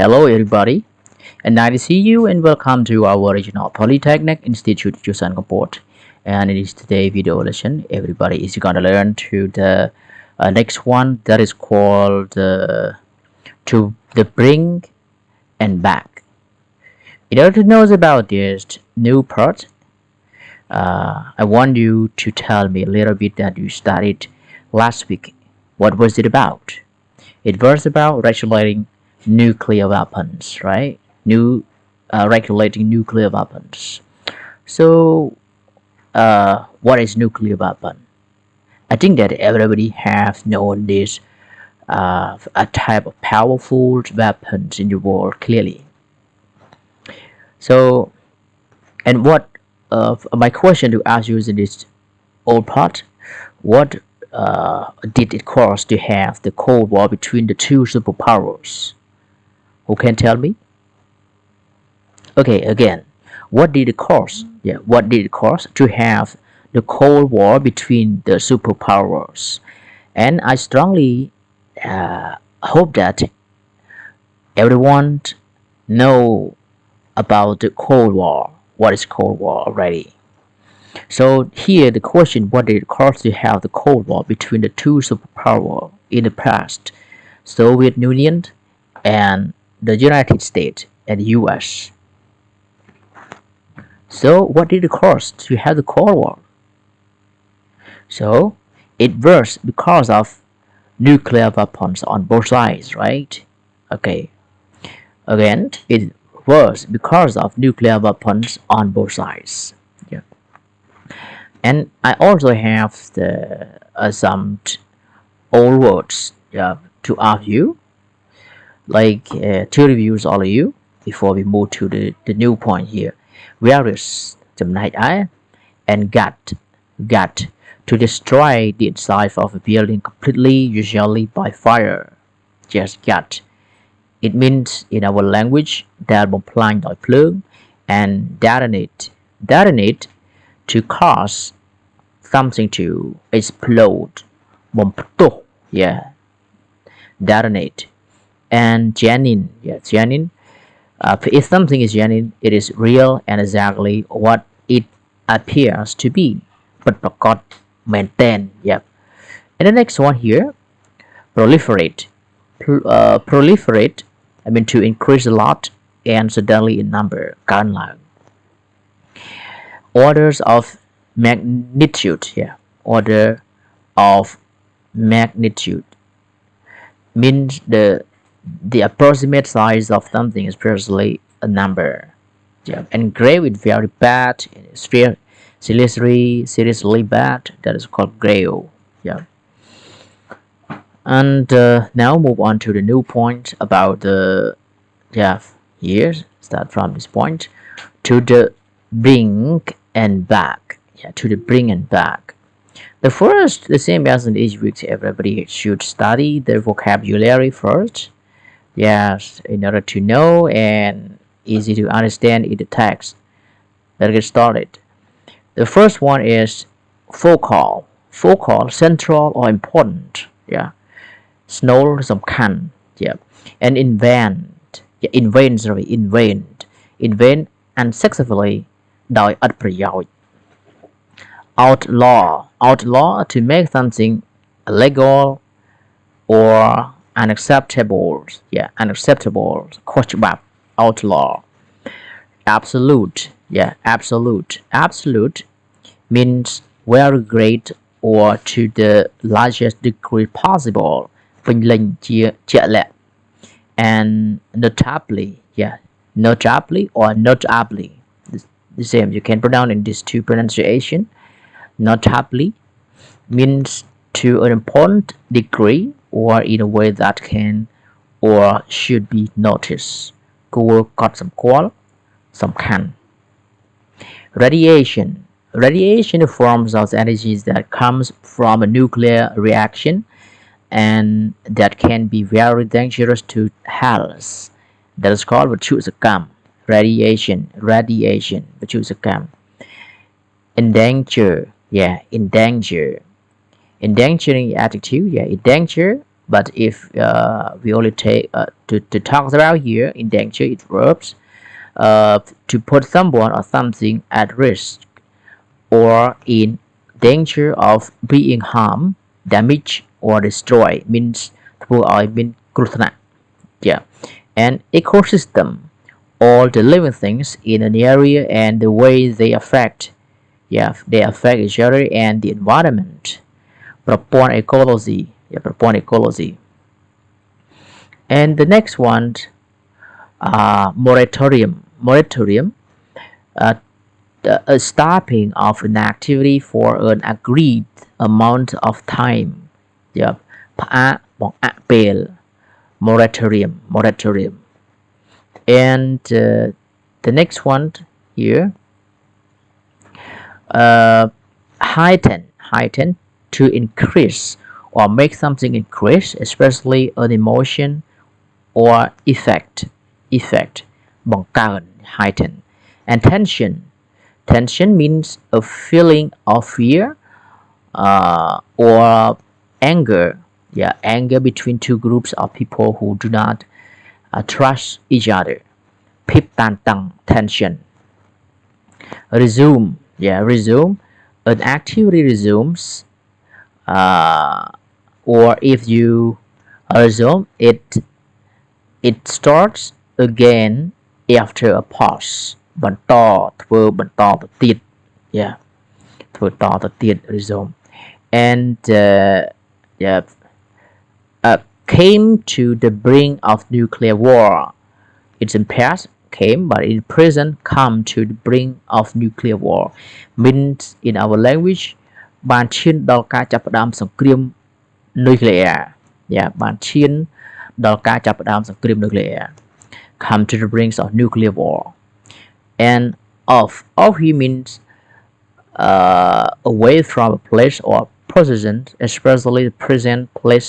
Hello everybody, and nice to see you and welcome to our original Polytechnic Institute Jusan Kaport. And in this today video lesson, everybody is gonna learn to the next one that is called to the Brink and back. In order to know about this new part, I want you to tell me a little bit that you studied last week. What was it about? It was about regulating nuclear weapons, right? Regulating nuclear weapons. So, what is nuclear weapon? I think that everybody has known this a type of powerful weapons in the world clearly. So, and what my question to ask you is in this old part, what did it cost to have the Cold War between the two superpowers? Who can tell me? Okay, again, what did it cost? Yeah, what did it cost to have the Cold War between the superpowers? And I strongly hope that everyone know about the Cold War. What is Cold War already? So here the question: what did it cost to have the Cold War between the two superpowers in the past, Soviet Union and the United States and US? So what did it cost to have the Cold War? So it was because of nuclear weapons on both sides, right? Okay. Again, it was because of nuclear weapons on both sides. Yeah. And I also have some old words, yeah, to ask you, like to review all of you before we move to the new point here. Virus, and gut to destroy the inside of a building completely, usually by fire. Just gut. It means in our language that bomb plant by plug and detonate to cause something to explode. Bomb yeah, detonate. And genuine, yeah, genuine. If something is genuine, it is real and exactly what it appears to be. But forgot maintain, yeah. And the next one here, proliferate. Proliferate, I mean to increase a lot and suddenly in number, loud. Orders of magnitude, yeah. Order of magnitude means the approximate size of something is precisely a number. Yeah. And grave is very bad. Seriously bad. That is called grave. Yeah. And now move on to the new point about the here. Start from this point to the brink and back. Yeah, to the brink and back. The same as in each week, everybody should study the vocabulary first. Yes, in order to know and easy to understand in the text. Let's get started. The first one is focal. Focal, central or important. Yeah. Snow สำคัญ Yeah. And invent. Yeah, invent unsuccessfully โดยอัดประโยชน์ outlaw to make something illegal or unacceptable. Yeah, unacceptable. โคตรฉบับ outlaw. Absolute. Yeah, absolute means very great or to the largest degree possible. ពេញលេញជាក់លាក់ and notably. Yeah, notably or notably. The same. You can pronounce in these two pronunciation. Notably means to an important degree or in a way that can or should be noticed. គួរកត់សម្គាល់ សំខាន់ Radiation forms of energies that comes from a nuclear reaction and that can be very dangerous to health. That is called វត្ថុសកម្ម radiation វត្ថុសកម្ម endanger. Yeah, endangering attitude. Yeah, endanger but if we only take to talk about here, in danger it verbs to put someone or something at risk or in danger of being harmed, damaged, or destroyed means ធ្វើឲ្យមានគ្រោះថ្នាក់ yeah. And ecosystem, all the living things in an area and the way they affect, yeah, they affect each other and the environment. ប្រព័ន្ធ ecology, yeah, ប្រព័ន្ធ ecology. And the next one, moratorium, uh, a stopping of an activity for an agreed amount of time, yeah, ផ្អាកបង្អាក់ពេល moratorium. And the next one here, heighten, to increase or make something increase, especially an emotion or effect បង្កើន heighten. And tension means a feeling of fear or anger, yeah, anger between two groups of people who do not trust each other. ភាពតានតឹង tension. Resume, yeah, resume, an activity resumes, or if you resume it starts again after a pause. បន្តធ្វើបន្តទៅទៀត yeah, ធ្វើតទៅទៀត resume. And yeah, came to the brink of nuclear war. It's in past came, but in present come to the brink of nuclear war means in our language បានឈានដល់ការចាប់ផ្ដើមសង្គ្រាម nuclear, yeah, បានឈានដល់ការចាប់ផ្ដើមសង្គ្រាម nuclear. Come to the brink of nuclear war. And of here means away from a place or position, especially the present place,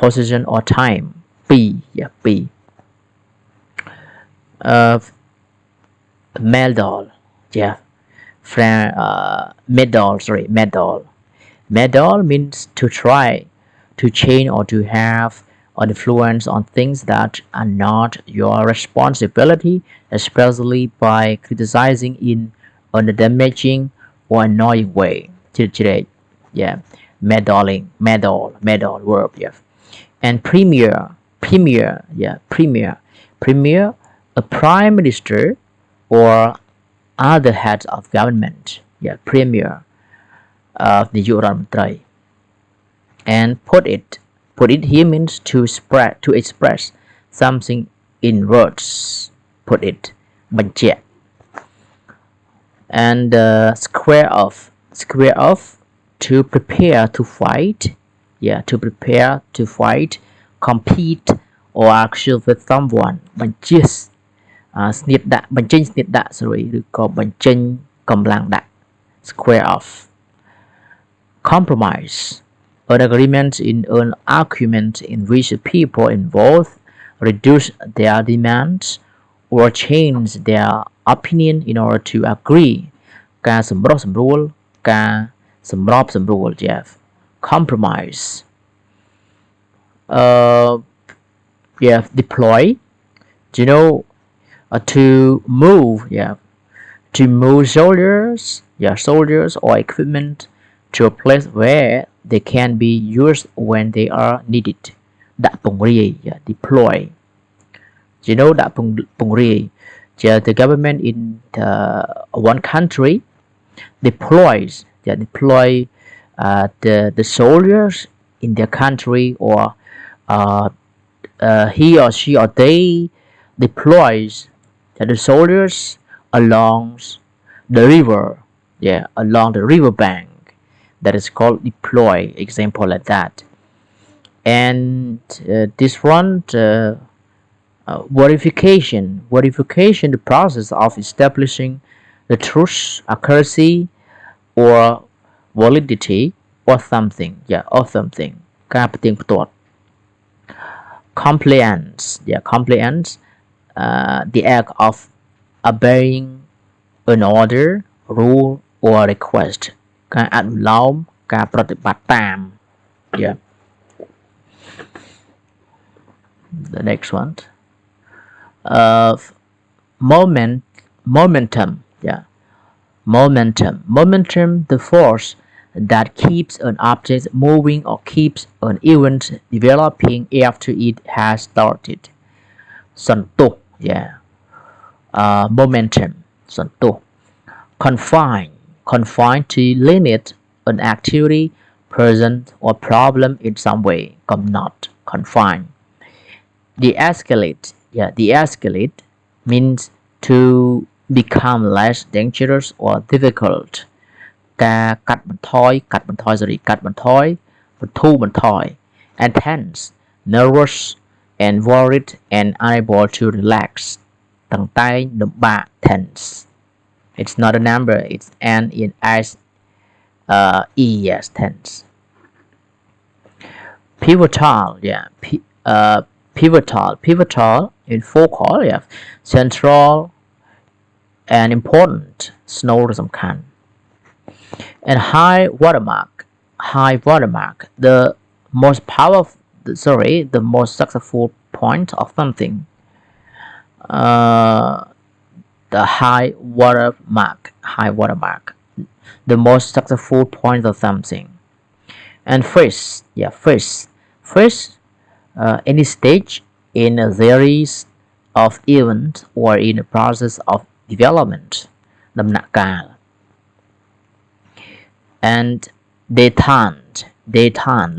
position or time. P, yeah, P. Medal, yeah, medal means to try to change or to have an influence on things that are not your responsibility, especially by criticizing in a damaging or annoying way. Yeah, medal verb, yeah. And premier, yeah, premier, a prime minister or other heads of government, yeah, premier of the នាយករដ្ឋមន្ត្រី and put it here means to express something in words. Put it បញ្ជាក់ and square off, to prepare to fight, yeah, to prepare to fight, compete or argue with someone. បញ្ជាស្នៀតដាក់ បញ្ចេញស្នៀតដាក់ sorry ឬក៏បញ្ចេញកម្លាំងដាក់ square off. Compromise, an agreement in an argument in which the people involved reduce their demands or change their opinion in order to agree. ការសម្រុះសម្រួល ការសម្របសម្រួល yeah. Compromise. Yeah, deploy, you know, to move, yeah, to move soldiers or equipment to a place where they can be used when they are needed. ដាក់ពង្រាយ, yeah, deploy, you know, ដាក់ពង្រាយ yeah, the government in one country deploys, yeah, deploy the soldiers in their country, or he or she or they deploys the soldiers along the river, yeah, along the river bank. That is called deploy, example like that. And this one, verification, the process of establishing the truth, accuracy, or validity or something, yeah, or something. ការផ្ទៀងផ្ទាត់ Compliance, yeah, compliance, the act of obeying an order, rule, or request. ការអនុលោម ការប្រតិបត្តិតាម yeah. The next one. Moment, momentum. Yeah, momentum, the force that keeps an object moving or keeps an event developing after it has started. សន្ទុះ yeah, momentum សន្ទុះ confine to limit an activity, person or problem in some way កំណត់ confine. De-escalate, yeah, de-escalate means to become less dangerous or difficult. ការកាត់បន្ថយ បន្ធូរបន្ថយ and tense, nervous and worried and unable to relax. តឹងតែងលំបាក tense. It's not a number, it's an in as yes, tense. Pivotal, yeah, pivotal in focal, yeah, central and important ស្នូលឬសំខាន់ and high watermark, the most powerful, the most successful point of something. The high watermark, the most successful point of something. And phase, any stage in a series of events or in a process of development. ដំណាក់កាល and detente,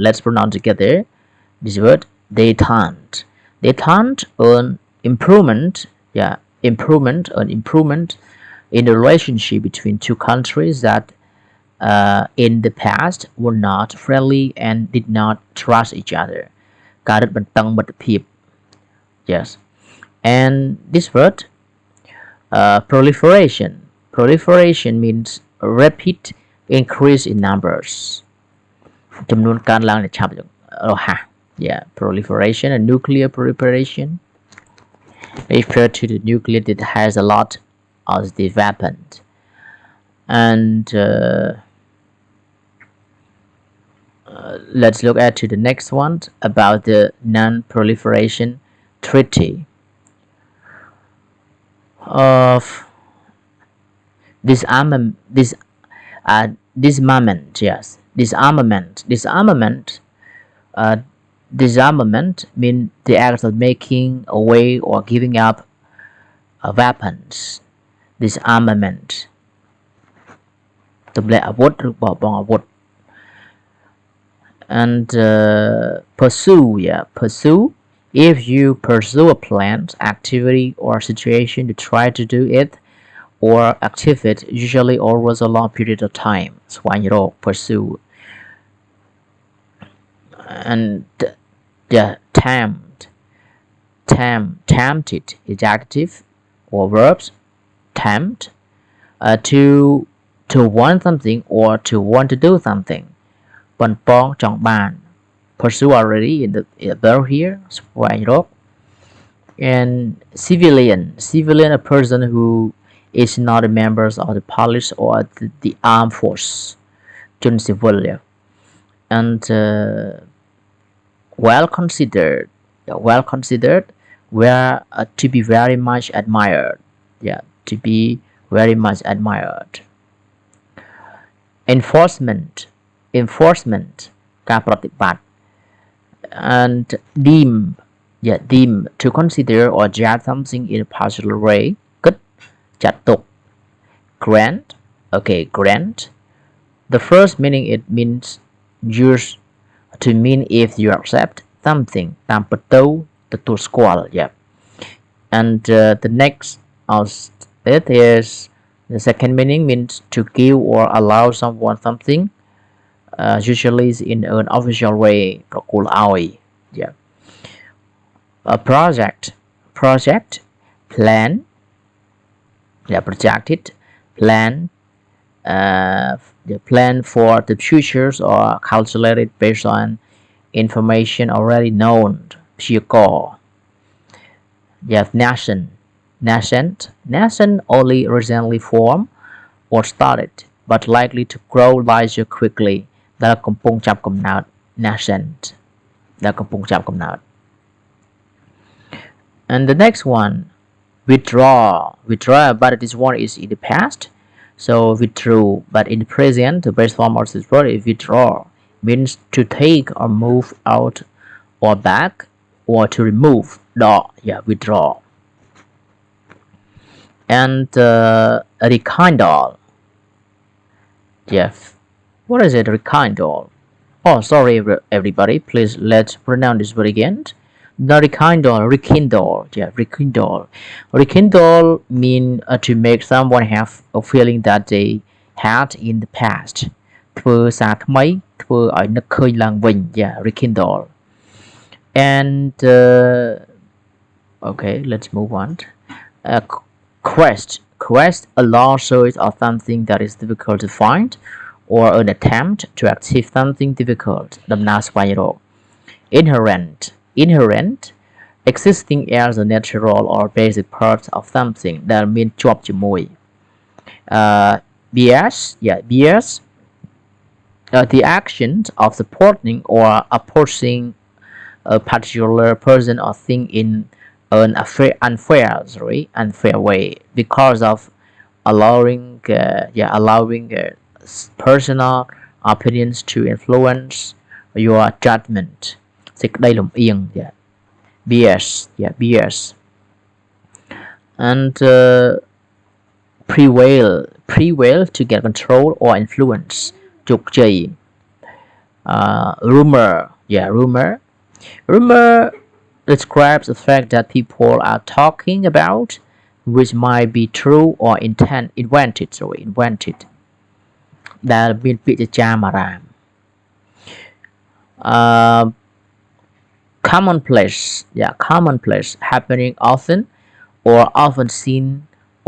let's pronounce together this word, detente, an improvement, yeah, an improvement in the relationship between two countries that in the past were not friendly and did not trust each other. ការរឹតបន្តឹងមិត្តភាព yes. And this word, proliferation means rapid increase in numbers ចំនួនកើនឡើងនៃឆាប់រហ័ស yeah, proliferation and nuclear proliferation refer to the nuclear that has a lot of the weapons. And let's look at to the next one about the non-proliferation treaty of disarmament. Yes, disarmament means the act of making away or giving up weapons. Disarmament ទម្លាក់អាវុធឬបោះបង់អាវុធ and pursue, if you pursue a plan, activity or situation to try to do it or achieve it, usually over a long period of time. ស្វែងរក pursue. And tempted is adjective or verbs. Tempt, to want something or to want to do something. ប៉ុនប៉ងចង់បាន pursue already in the verb here, ស្វែងរក and civilian, a person who is not a member of the police or the armed force, ជនស៊ីវិល and well considered, where to be very much admired, yeah, to be very much admired. Enforcement ការប្រតិបត្តិ and deem, to consider or judge something in a particular way, គិតចាត់ទុក grant, the first meaning, it means used to mean if you accept something តាមពិតទៅទទួលស្គាល់ yeah. And the next of it is the second meaning, means to give or allow someone something, usually in an official way, ប្រគល់ឲ្យ yeah. A project, plan, yeah, projected, plan, the plan for the futures or calculated based on information already known. ព្យាករណ៍ yeah. Nascent, only recently formed or started but likely to grow larger quickly. ដែលកំពុងចាប់កំណើត nascent. ដែលកំពុងចាប់កំណើត and the next one withdraw but this one is in the past, so withdrew, but in the present the best form of this word is withdraw, means to take or move out or back or to remove. Withdraw. And rekindle. Yes, what is it? Rekindle. Oh, sorry everybody, please let's pronounce this word again. The rekindle. Rekindle mean to make someone have a feeling that they had in the past. ធ្វើសារថ្មីធ្វើឲ្យនឹកឃើញឡើងវិញ rekindle. And okay, let's move on. Quest, a long search of something that is difficult to find, or an attempt to achieve something difficult. ដំណើរស្វែងរក Inherent, existing as a natural or basic part of something ដែលមានជាប់ជាមួយ bias, the action of supporting or opposing a particular person or thing in an unfair way because of allowing personal opinions to influence your judgment. សេចក្តីលំអៀង bias. And prevail to get control or influence. ជោគជ័យ rumor describes the fact that people are talking about which might be true or invented ដែលមានពាក្យចចាមអារាម commonplace, happening often or often seen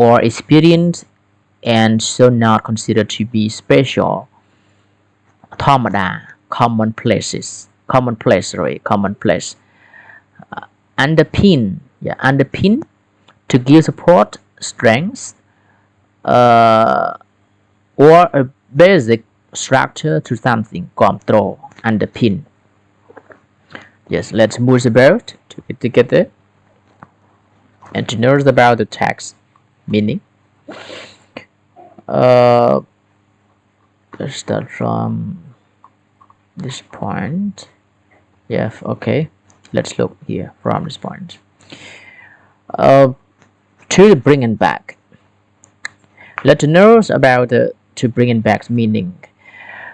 or experienced and so not considered to be special. ធម្មតា commonplace. Underpin, to give support, strength, or a basic structure to something. គាំទ្រ underpin. Yes, let's move about to get together and to know about the text meaning. Let's start from this point. Yes, okay. Let's look here from this point. To bring it back. Let's know about the to bring it back meaning.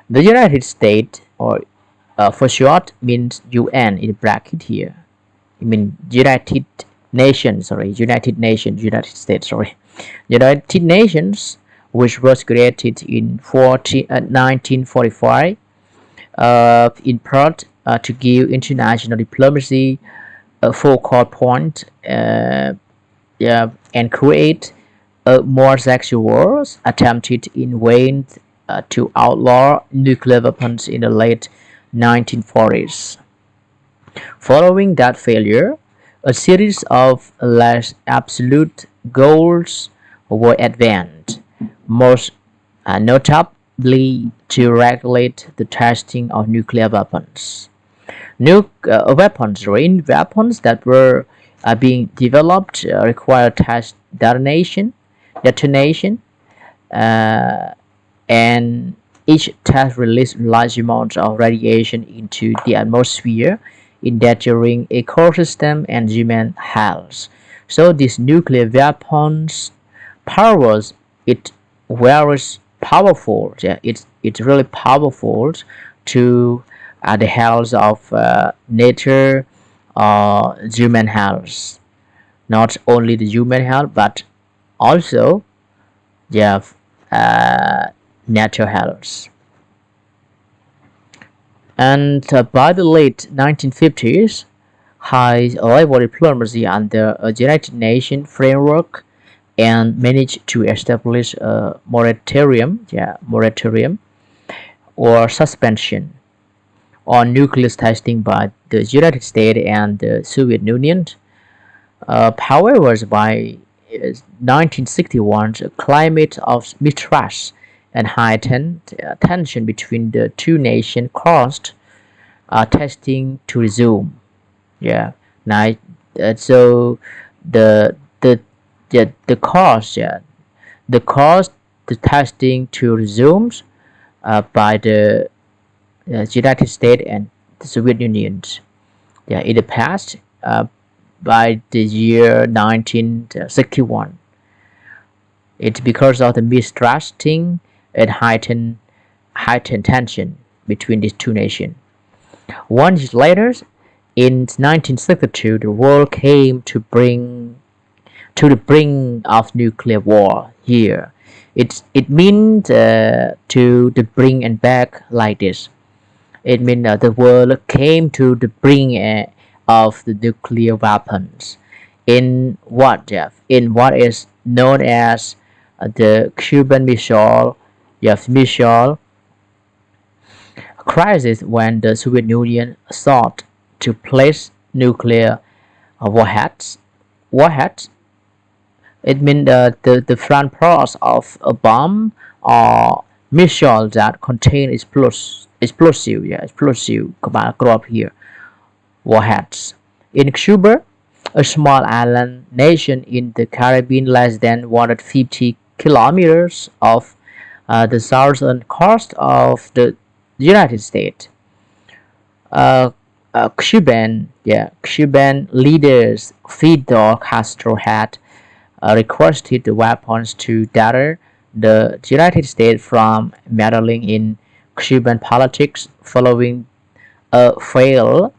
The United States, or for short, means UN in bracket here. I mean United Nations, United States, United Nations, which was created in 1945, in part to give international diplomacy a focal point, and create more sexual wars, attempted in vain to outlaw nuclear weapons in the late 1940s. Following that failure, a series of less absolute goals were advanced, most notably to regulate the testing of nuclear weapons. Weapons that were being developed require test detonation, and each test released large amounts of radiation into the atmosphere, endangering ecosystem and human health. So these nuclear weapons powers it very powerful. It's really powerful to the health of nature or human health. Not only the human health, but also natural health. And by the late 1950s, high-level diplomacy under a United Nations framework and managed to establish a moratorium or suspension on nuclear testing by the United States and the Soviet Union. However, by 1961, a climate of mistrust and heightened tension between the two nations caused testing to resume. Yeah, now so the the the cost, the cost the testing to resumes by the United States and the Soviet Union. Yeah, in the past, by the year 1961, it's because of the mistrusting and heightened tension between these two nations. 1 year later, in 1962, the world came to the brink of nuclear war. Here, it means to the brink and back like this. It means the world came to the brink of the nuclear weapons. In what, Jeff? In what is known as the Cuban Missile crisis, when the Soviet Union sought to place nuclear warheads. It means the front parts of a bomb or missile that contain explosive crop here, warheads. In Cuba, a small island nation in the Caribbean, less than 150 kilometers off the southern coast of the United States, uh, Cuban leaders Fidel Castro had requested the weapons to deter the United States from meddling in Cuban politics following a failed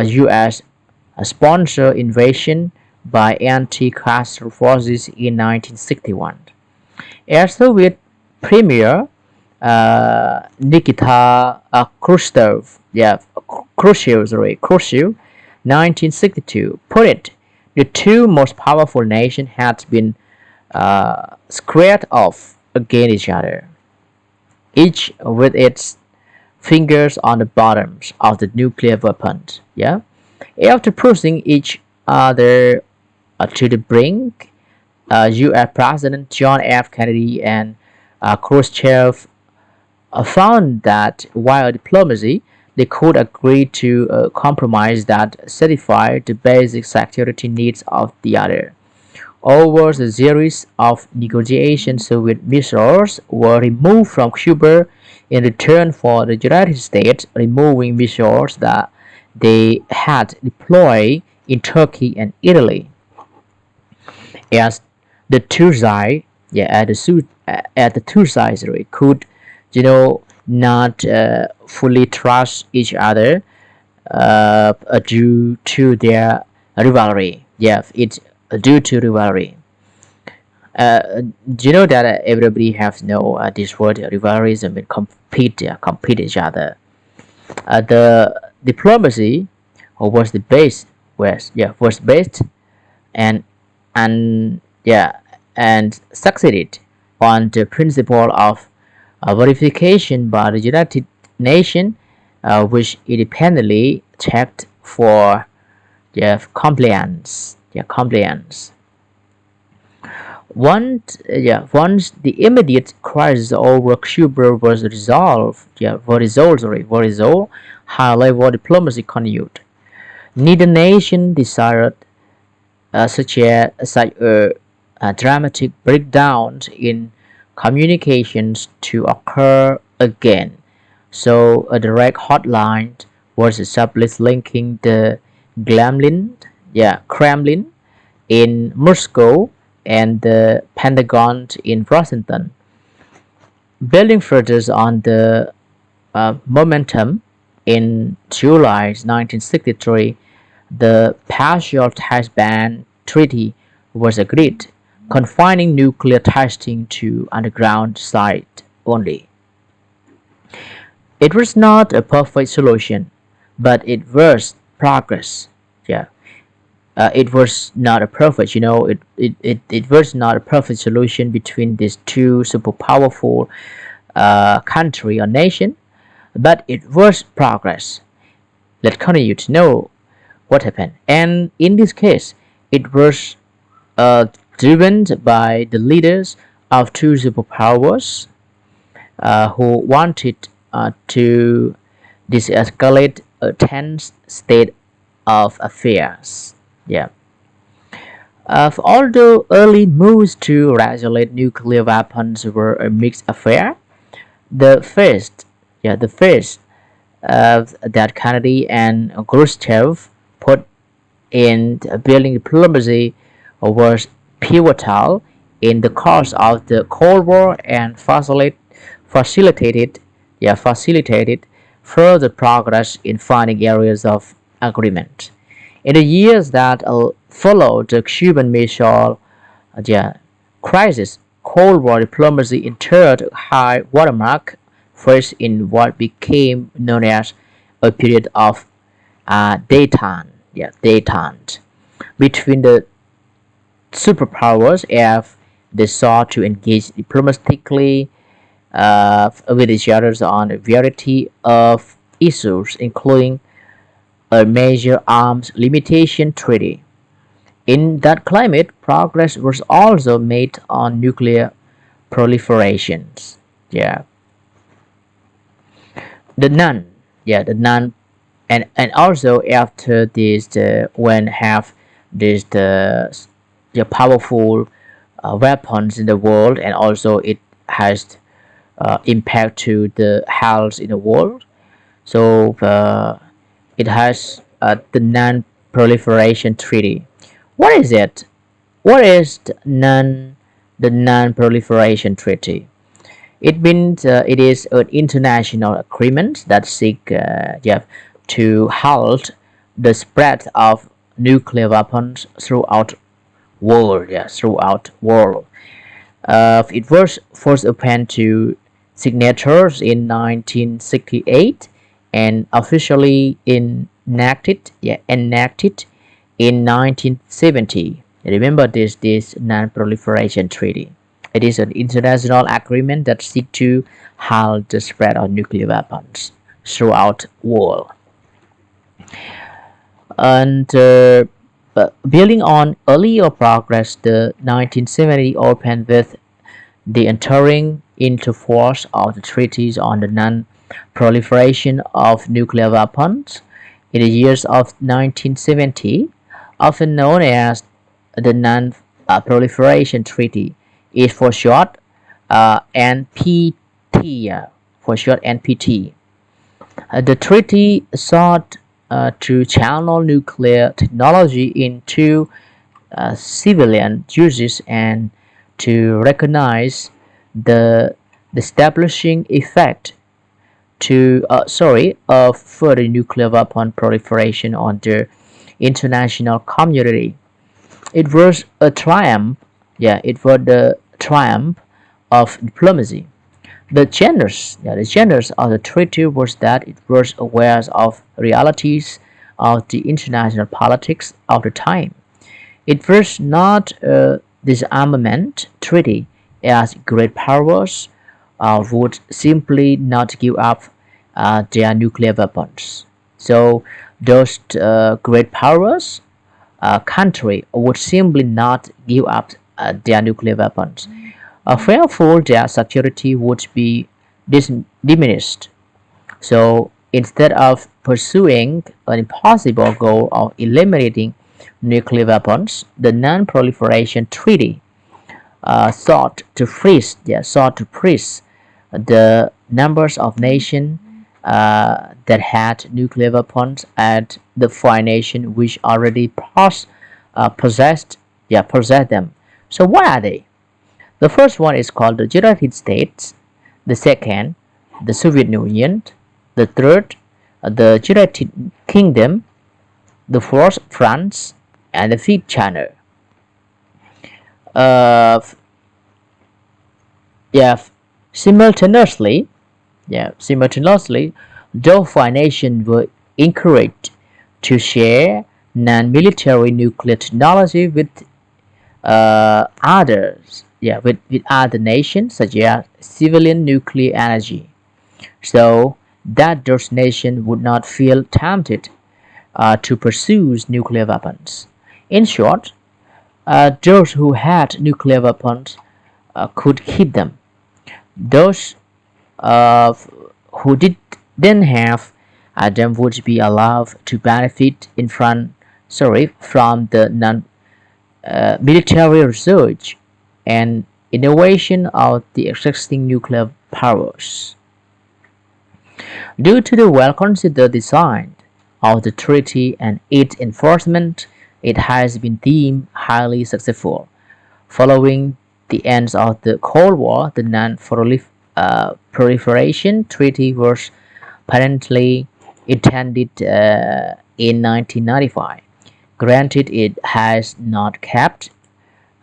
U.S. sponsored invasion by anti-Castro forces in 1961. As Soviet Premier Nikita Khrushchev, 1962, put it, the two most powerful nations had been squared off against each other, each with its fingers on the bottoms of the nuclear weapons. Yeah, after pushing each other to the brink, U.S. President John F. Kennedy and Khrushchev found that while diplomacy, they could agree to a compromise that satisfied the basic security needs of the other. Over a series of negotiations, Soviet missiles were removed from Cuba in return for the United States removing missiles that they had deployed in Turkey and Italy. As the two sides, at the two sides could, not fully trust each other due to their rivalry. Yeah, it's due to rivalry. Do you know that everybody has know this word rivalries and compete each other. The diplomacy was based and and and succeeded on the principle of verification by the United Nations, which independently checked for compliance. Once the immediate crisis over Cuba was resolved, high-level diplomacy continued. Neither nation desired such a dramatic breakdown in communications to occur again. So a direct hotline was established linking the Kremlin in Moscow and the Pentagon in Washington. Building further on the momentum, in July 1963, the Partial Test Ban Treaty was agreed, confining nuclear testing to underground sites only. It was not a perfect solution, but it was progress. Yeah, it was not a perfect, it was not a perfect solution between these two super powerful country or nation, but it was progress. Let's continue to know what happened. And in this case, it was driven by the leaders of two superpowers who wanted to This escalated a tense state of affairs. Yeah. Although early moves to regulate nuclear weapons were a mixed affair, the first, the first that Kennedy and Khrushchev put in building diplomacy was pivotal in the course of the Cold War and facilitated further progress in finding areas of agreement. In the years that followed the Cuban Missile yeah, crisis, Cold War diplomacy entered a high watermark, first in what became known as a period of détente between the superpowers as they sought to engage diplomatically with each other on a variety of issues, including a major arms limitation treaty. In that climate, progress was also made on nuclear proliferations. Yeah, the none. Yeah, the none, and also after this, when have this the powerful weapons in the world, and also it has impact to the health in the world. So it has the non-proliferation treaty. What is it? What is the non-proliferation treaty? It means it is an international agreement that seek to halt the spread of nuclear weapons throughout world. Yeah, throughout world. It was first opened to signatures in 1968 and officially enacted in 1970. Remember this non-proliferation treaty. It is an international agreement that seeks to halt the spread of nuclear weapons throughout world. And building on earlier progress, the 1970 opened with the entering into force of the treaties on the non-proliferation of nuclear weapons in the years of 1970, often known as the Non-Proliferation Treaty, is for short NPT. For short NPT. The treaty sought to channel nuclear technology into civilian uses and to recognize the establishing effect of further nuclear weapon proliferation on the international community. It was a triumph. Yeah, it was the triumph of diplomacy. The genius of the treaty was that it was aware of realities of the international politics of the time. It was not a disarmament treaty, as great powers would simply not give up their nuclear weapons. So those great powers country would simply not give up their nuclear weapons. Therefore, their security would be diminished. So instead of pursuing an impossible goal of eliminating nuclear weapons, the Non-Proliferation Treaty sought to freeze the numbers of nations that had nuclear weapons and the five nations which already possessed them. So what are they? The first one is called the United States. The second, the Soviet Union. The third, the United Kingdom. The fourth, France, and the fifth, China. Uh, yeah, simultaneously, those five nations were encouraged to share non-military nuclear technology with with other nations such as civilian nuclear energy, so that those nations would not feel tempted to pursue nuclear weapons. In short, those who had nuclear weapons could keep them. Those uh, who didn't have Them would be allowed to benefit from the military research and innovation of the existing nuclear powers. Due to the well-considered design of the treaty and its enforcement, it has been deemed highly successful. Following the end of the Cold War, the Non-Proliferation Treaty was apparently intended in 1995. Granted, it has not capped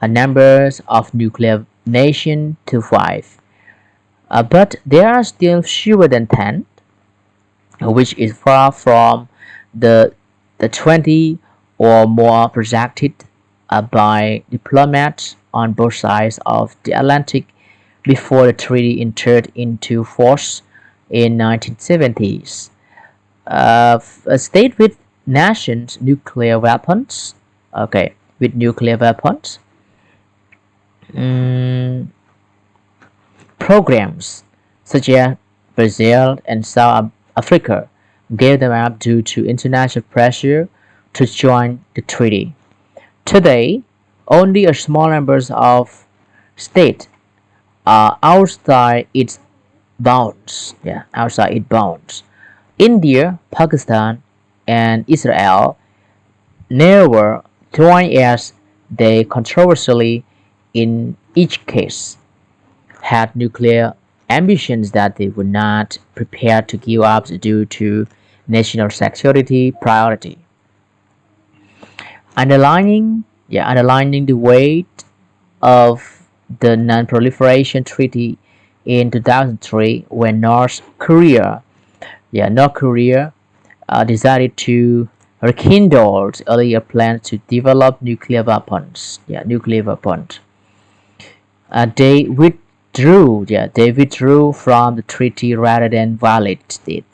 a number of nuclear nations to 5, but there are still fewer than 10, which is far from the 20 or more projected by diplomats on both sides of the Atlantic before the treaty entered into force in 1970s. A state with nations nuclear weapons, okay, with nuclear weapons, mm, programs such as Brazil and South Africa gave them up due to international pressure to join the treaty. Today, only a small number of states are outside its bounds. Yeah, outside its bounds. India, Pakistan, and Israel never joined as they controversially, in each case, had nuclear ambitions that they were not prepared to give up due to national security priority. Underlining the weight of the Non-Proliferation Treaty in 2003, when North Korea decided to rekindle its earlier plans to develop nuclear weapons. Nuclear weapons. They withdrew from the treaty rather than violate it.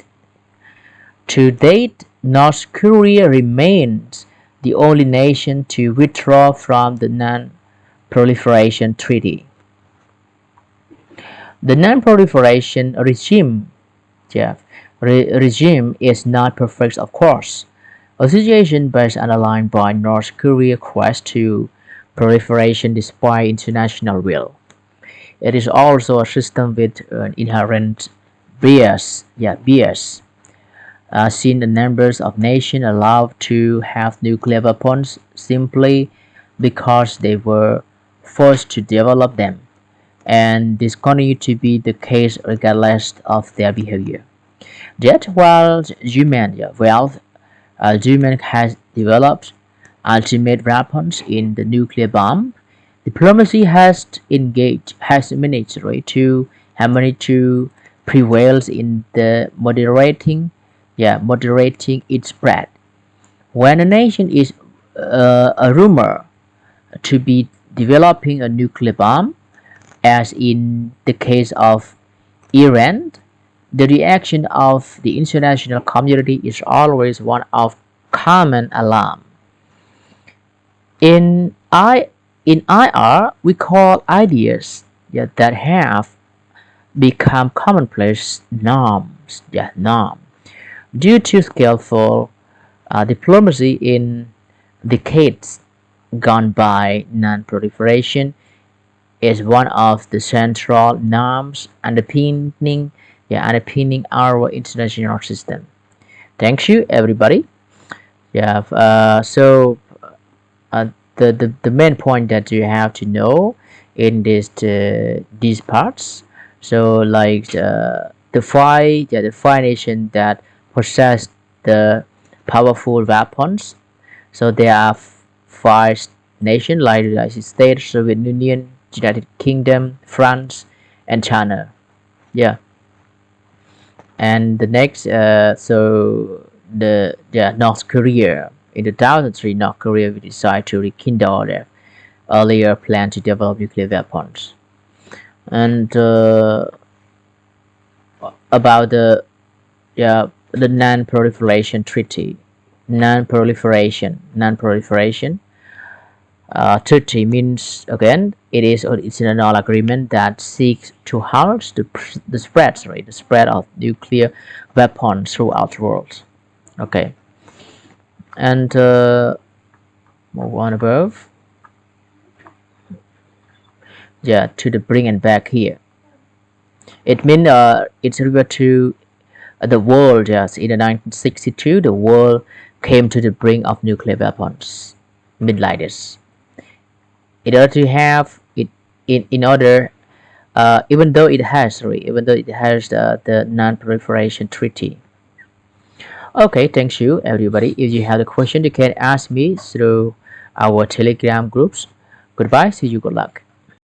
To date, North Korea remains the only nation to withdraw from the Non-Proliferation Treaty. The non-proliferation regime is not perfect, of course. A situation based underlined by North Korea's quest to proliferation despite international will. It is also a system with an inherent bias. Since the numbers of nations allowed to have nuclear weapons simply because they were forced to develop them, and this continues to be the case regardless of their behavior. Yet, while human has developed ultimate weapons in the nuclear bomb, diplomacy has managed to prevail in the moderating its spread. When a nation is a rumor to be developing a nuclear bomb, as in the case of Iran, the reaction of the international community is always one of common alarm. In IR, we call ideas that have become commonplace norms. Due to skillful diplomacy in decades gone by, non-proliferation is one of the central norms underpinning our international system. Thank you, everybody. So the main point that you have to know in these parts. So like the five nations that possess the powerful weapons. So there are five nations like the United States, Soviet Union, United Kingdom, France, and China. Yeah. And the next, North Korea. In 2003, North Korea will decide to rekindle their earlier plan to develop nuclear weapons. And about the non-proliferation treaty, non-proliferation treaty means again it is an international agreement that seeks to halt the spread, the spread of nuclear weapons throughout the world. Okay, and move on above. Yeah, to the Brink and back here. It means it's referred to the world. Yes, in the 1962, the world came to the brink of nuclear weapons. Mean like this. In order to have it, in order, even though it has, the non-proliferation treaty. Okay, thank you, everybody. If you have a question, you can ask me through our Telegram groups. Goodbye. See you. Good luck.